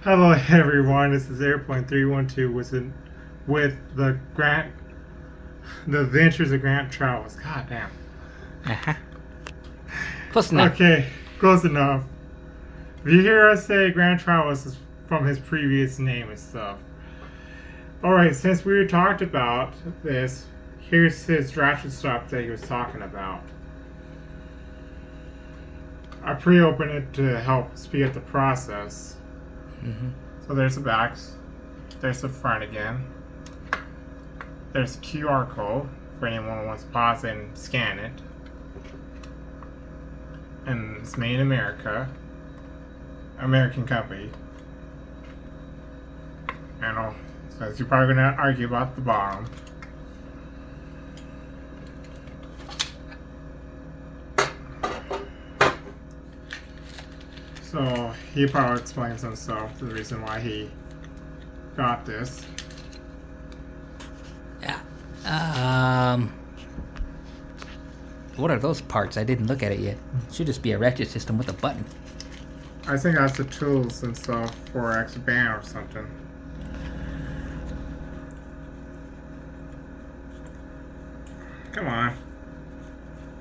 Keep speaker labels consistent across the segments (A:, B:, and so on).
A: Hello, everyone. This is Airplane 312 with the Adventures of Grant Travels. God damn.
B: Uh-huh. Close enough.
A: Okay, close enough. If you hear us say Grant Travels is from his previous name and stuff. Alright, since we talked about this, here's his ratchet stop that he was talking about. I pre-opened it to help speed up the process.
B: Mm-hmm.
A: So there's the backs. There's the front again. There's a QR code for anyone who wants to pause and scan it. And it's made in America. American company. I know. So you're probably going to argue about the bottom. So he probably explains himself the reason why he got this.
B: Yeah. What are those parts? I didn't look at it yet. It should just be a ratchet system with a button.
A: I think that's the tools and stuff for X band or something. Come on.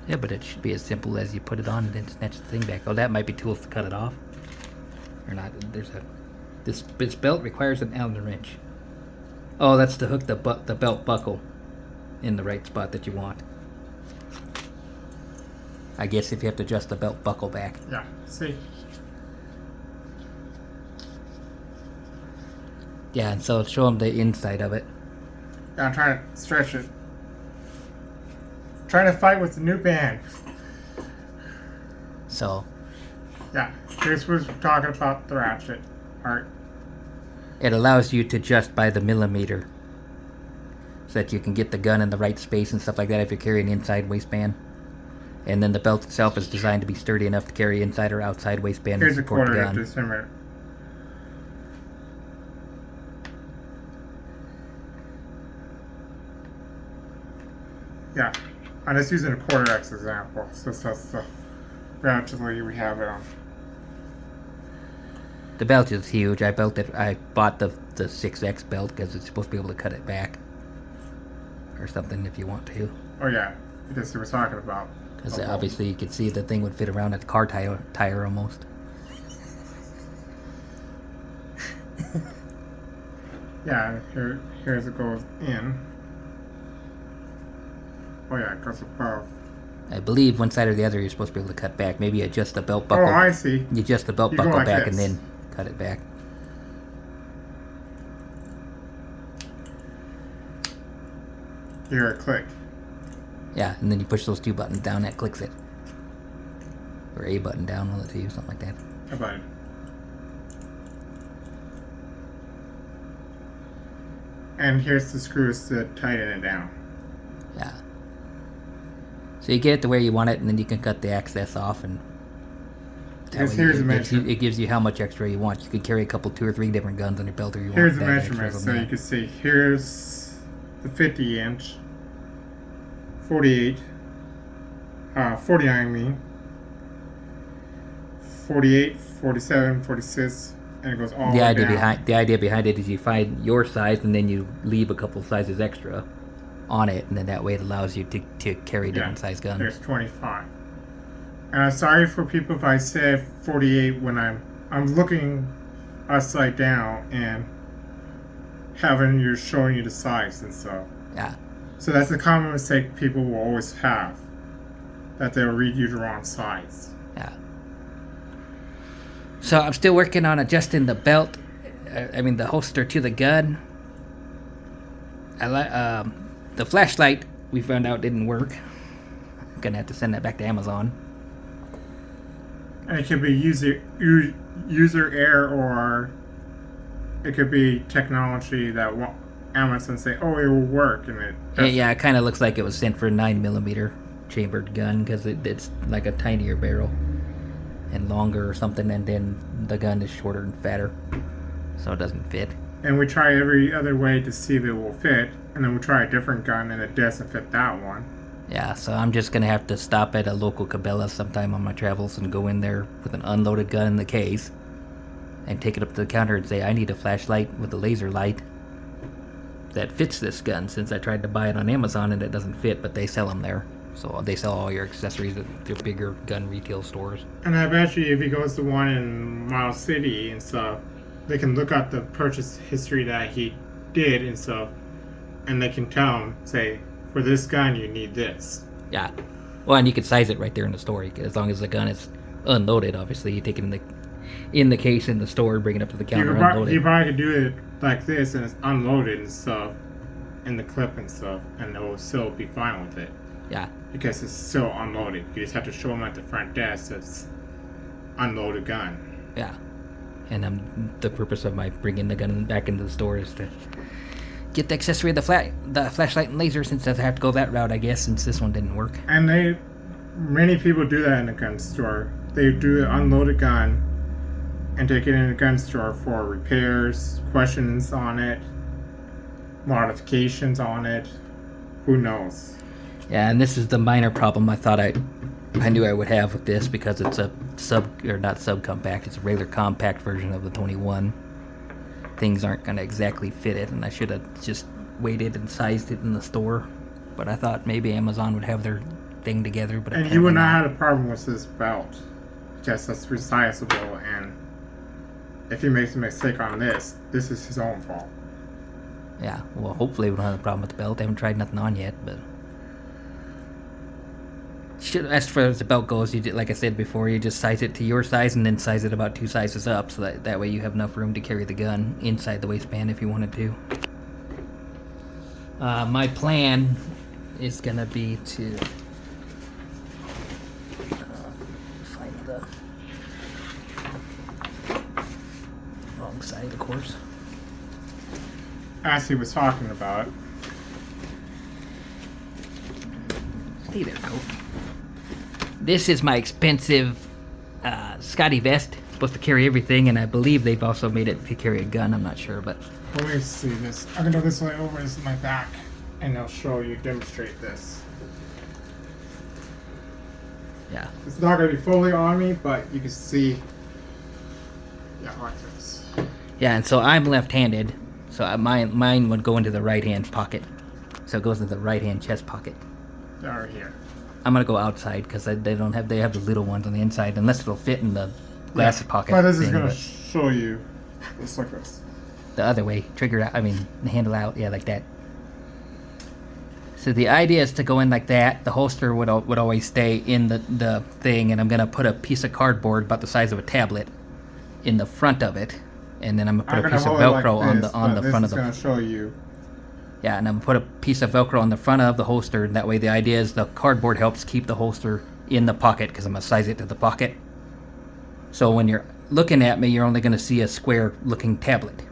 B: Yeah, but it should be as simple as you put it on and then snatch the thing back. Oh, that might be tools to cut it off. Or not. This belt requires an Allen wrench. Oh, that's to hook the belt buckle in the right spot that you want. I guess if you have to adjust the belt buckle back.
A: Yeah, see?
B: Yeah, and so show them the inside of it.
A: Yeah, I'm trying to stretch it. Trying to fight with the new band.
B: So
A: Yeah, here's what we're talking about the ratchet part.
B: it allows you to adjust by the millimeter, so that you can get the gun in the right space and stuff like that if you're carrying inside waistband. And then the belt itself is designed to be sturdy enough to carry inside or outside waistband
A: Here's
B: and
A: a
B: support the
A: quarter of
B: gun.
A: this minute. Yeah, I'm just using a quarter X example. So that's the ratchetly we have it on.
B: The belt is huge. I bought the 6X belt because it's supposed to be able to cut it back or something if you want to.
A: Oh yeah, because we were talking about.
B: Because obviously you could see the thing would fit around a car tire almost.
A: Yeah, here's it goes in. Oh yeah, it goes above.
B: I believe one side or the other you're supposed to be able to cut back. Maybe you adjust the belt
A: Oh,
B: buckle.
A: I see.
B: You adjust the belt
A: You go
B: buckle
A: like
B: back
A: this.
B: and then cut it back.
A: You hear a click.
B: Yeah, and then you push those two buttons down, that clicks it. Or A button down, one of the two, something like that.
A: How about it? And here's the screws to tighten it down.
B: Yeah. So you get it to where you want it, and then you can cut the access off, and
A: Here's the measurement.
B: it gives you how much extra you want. You could carry a couple, 2 or 3 different guns on your belt, or you
A: Here's
B: want
A: the
B: that extra
A: measurement,
B: from
A: so
B: that.
A: you can see. Here's the 50 inch, 48, 49 I mean, 48, 47, 46, and it goes all the way down.
B: The idea behind it is you find your size, and then you leave a couple sizes extra on it, and then that way it allows you to carry different size guns.
A: There's 25. And I'm sorry for people if I said 48 when I'm looking upside down and showing you the size and stuff.
B: Yeah.
A: So that's a common mistake people will always have, that they'll read you the wrong size.
B: Yeah. So I'm still working on adjusting the belt. The holster to the gun. The flashlight we found out didn't work. Gonna have to send that back to Amazon.
A: And it could be user error, or it could be technology that Amazon say, "Oh, it will work," and
B: It kind of looks like it was sent for a 9mm chambered gun because it's like a tinier barrel and longer or something, and then the gun is shorter and fatter, so it doesn't fit.
A: And we try every other way to see if it will fit, and then we try a different gun and it doesn't fit that one.
B: Yeah, so I'm just gonna have to stop at a local Cabela sometime on my travels and go in there with an unloaded gun in the case and take it up to the counter and say, I need a flashlight with a laser light that fits this gun, since I tried to buy it on Amazon and it doesn't fit, but they sell them there. So they sell all your accessories at their bigger gun retail stores.
A: And I bet you if he goes to one in Miles City and stuff, they can look at the purchase history that he did and stuff, and they can tell him, say, for this gun you need this.
B: Yeah. Well, and you can size it right there in the store. As long as the gun is unloaded, obviously, you take it in the case in the store, bring it up to the counter, unload it.
A: You probably could do it like this, and it's unloaded and stuff, in the clip and stuff, and it will still be fine with it.
B: Yeah.
A: Because it's still unloaded. You just have to show them at the front desk that it's unloaded gun.
B: Yeah. And the purpose of my bringing the gun back into the store is to get the accessory of the flashlight and laser, since I have to go that route, I guess, since this one didn't work.
A: And many people do that in a gun store. They do an unloaded gun and take it in a gun store for repairs, questions on it, modifications on it. Who knows?
B: Yeah, and this is the minor problem I thought I knew I would have with this, because it's a not subcompact, it's a regular compact version of the 21. Things aren't going to exactly fit it, and I should have just waited and sized it in the store. But I thought maybe Amazon would have their thing together. But
A: and you would not have a problem with this belt, because that's resizable, and if he makes a mistake on this is his own fault.
B: Yeah, well, hopefully we don't have a problem with the belt. I haven't tried nothing on yet, but as far as the belt goes, like I said before, you just size it to your size and then size it about 2 sizes up, so that way you have enough room to carry the gun inside the waistband if you wanted to. My plan is gonna be to find the wrong side, of course.
A: As he was talking about.
B: Hey there, Colt. This is my expensive Scotty vest. Supposed to carry everything, and I believe they've also made it to carry a gun. I'm not sure, but
A: Let me see this. I'm gonna go this way over. This is my back, and I'll show you, demonstrate this.
B: yeah.
A: It's not gonna be fully on me, but you can see. Yeah, like this.
B: Yeah, and so I'm left-handed, so mine would go into the right-hand pocket. So it goes into the right-hand chest pocket.
A: They're here.
B: I'm gonna go outside because they have the little ones on the inside, unless it'll fit in the glasses pocket.
A: But this is
B: thing,
A: gonna show you. It's like this.
B: The other way, trigger out. I mean, the handle out. Yeah, like that. So the idea is to go in like that. The holster would always stay in the thing, and I'm gonna put a piece of cardboard about the size of a tablet in the front of it, and then I'm gonna put a piece of Velcro on the front of the.
A: This is gonna show you.
B: Yeah, and I'm gonna put a piece of Velcro on the front of the holster, and that way the idea is the cardboard helps keep the holster in the pocket, because I'm gonna size it to the pocket. So when you're looking at me, you're only gonna see a square-looking tablet,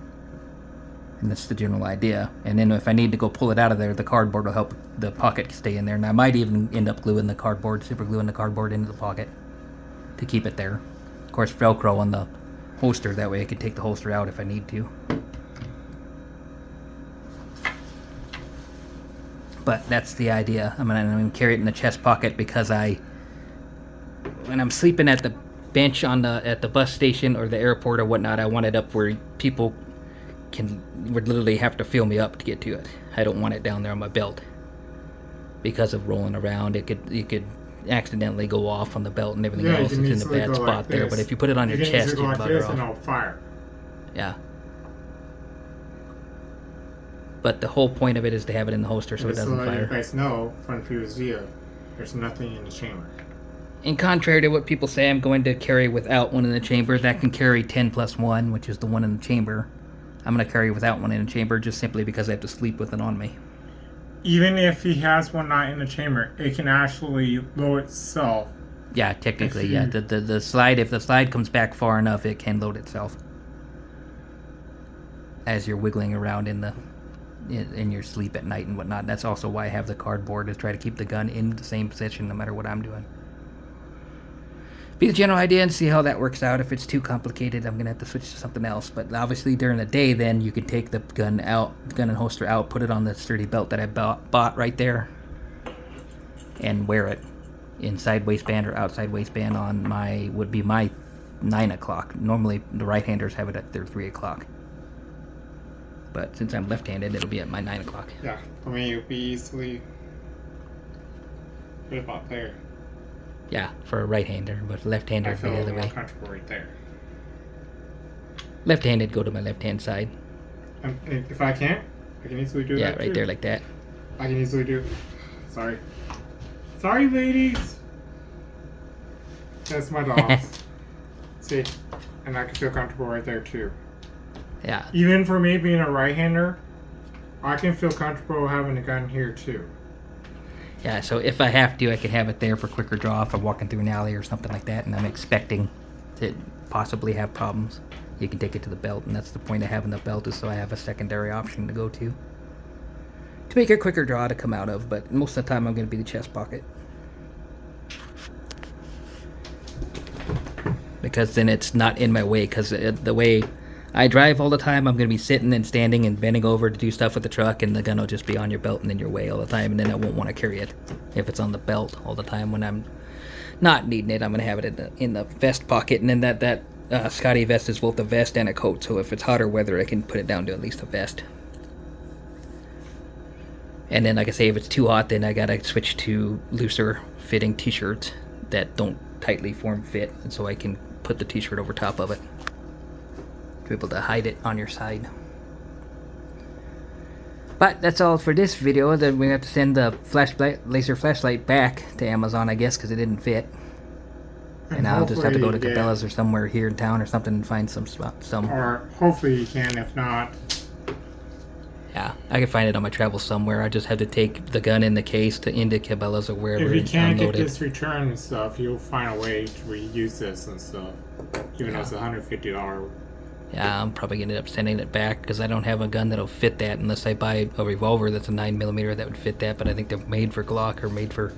B: and that's the general idea. And then if I need to go pull it out of there, the cardboard will help the pocket stay in there, and I might even end up gluing the cardboard, super gluing the cardboard into the pocket to keep it there. Of course, Velcro on the holster, that way I can take the holster out if I need to. But that's the idea. I'm gonna carry it in the chest pocket, because when I'm sleeping at the bench at the bus station or the airport or whatnot, I want it up where people would literally have to feel me up to get to it. I don't want it down there on my belt, because of rolling around. It could accidentally go off on the belt and everything else. It's in a bad spot like there. But if you put it on your chest, you're better off.
A: And it'll fire.
B: Yeah. But the whole point of it is to have it in the holster so it doesn't fire.
A: You guys know from previous video, there's nothing in the chamber.
B: And contrary to what people say, I'm going to carry without one in the chamber. That can carry 10+1, which is the one in the chamber. I'm going to carry without one in the chamber, just simply because I have to sleep with it on me.
A: Even if he has one not in the chamber, it can actually load itself.
B: Yeah, technically, yeah. The slide, if the slide comes back far enough, it can load itself as you're wiggling around in your sleep at night and whatnot. That's also why I have the cardboard, to try to keep the gun in the same position no matter what I'm doing. Be the general idea and see how that works out. If it's too complicated, I'm gonna have to switch to something else. But obviously during the day, then you can take the gun and holster out, put it on the sturdy belt that I bought right there, and wear it inside waistband or outside waistband on my 9 o'clock. Normally, the right-handers have it at their 3 o'clock. But since I'm left-handed, it'll be at my 9 o'clock.
A: Yeah, for me, it'll be easily. What about there?
B: Yeah, for a right-hander, but left-hander
A: I
B: would be
A: feel
B: the
A: a
B: other
A: little more
B: way.
A: comfortable right there.
B: Left-handed, go to my left-hand side.
A: And if I can't, I can easily do
B: Yeah,
A: that.
B: right
A: too.
B: there like that.
A: I can easily do. Sorry. Sorry, ladies. That's my dogs. See, and I can feel comfortable right there too.
B: Yeah.
A: Even for me being a right-hander, I can feel comfortable having a gun here too.
B: Yeah, so if I have to, I can have it there for quicker draw if I'm walking through an alley or something like that, and I'm expecting to possibly have problems. You can take it to the belt, and that's the point of having the belt, is so I have a secondary option to go to make a quicker draw to come out of, but most of the time I'm going to be the chest pocket. Because then it's not in my way, because the way I drive all the time, I'm going to be sitting and standing and bending over to do stuff with the truck, and the gun will just be on your belt and in your way all the time, and then I won't want to carry it if it's on the belt all the time. When I'm not needing it, I'm going to have it in the vest pocket, and then that Scotty vest is both a vest and a coat, so if it's hotter weather, I can put it down to at least a vest. And then, like I say, if it's too hot, then I got to switch to looser fitting t-shirts that don't tightly form fit, and so I can put the t-shirt over top of it to be able to hide it on your side. But that's all for this video. Then we have to send the laser flashlight back to Amazon, I guess, because it didn't fit. And I'll just have to go to Cabela's or somewhere here in town or something and find some.
A: Or hopefully you can. If not,
B: yeah, I can find it on my travels somewhere. I just have to take the gun in the case into Cabela's or wherever.
A: if you can't
B: unload
A: get
B: it.
A: this returned and stuff, you'll find a way to reuse this and stuff. Even though it's $150.
B: Yeah, I'm probably gonna end up sending it back because I don't have a gun that'll fit that unless I buy a revolver that's a 9mm that would fit that. But I think they're made for Glock or made for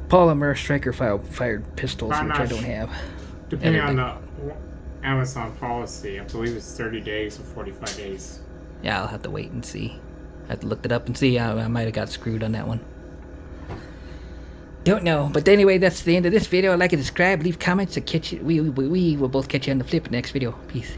B: polymer striker fired pistols, which I don't have.
A: Depending on the Amazon policy, I believe it's 30 days or 45 days.
B: Yeah, I'll have to wait and see. I have to look it up and see. I might have got screwed on that one. Don't know. But anyway, that's the end of this video. Like and subscribe, leave comments, and catch you. We will both catch you on the flip next video. Peace.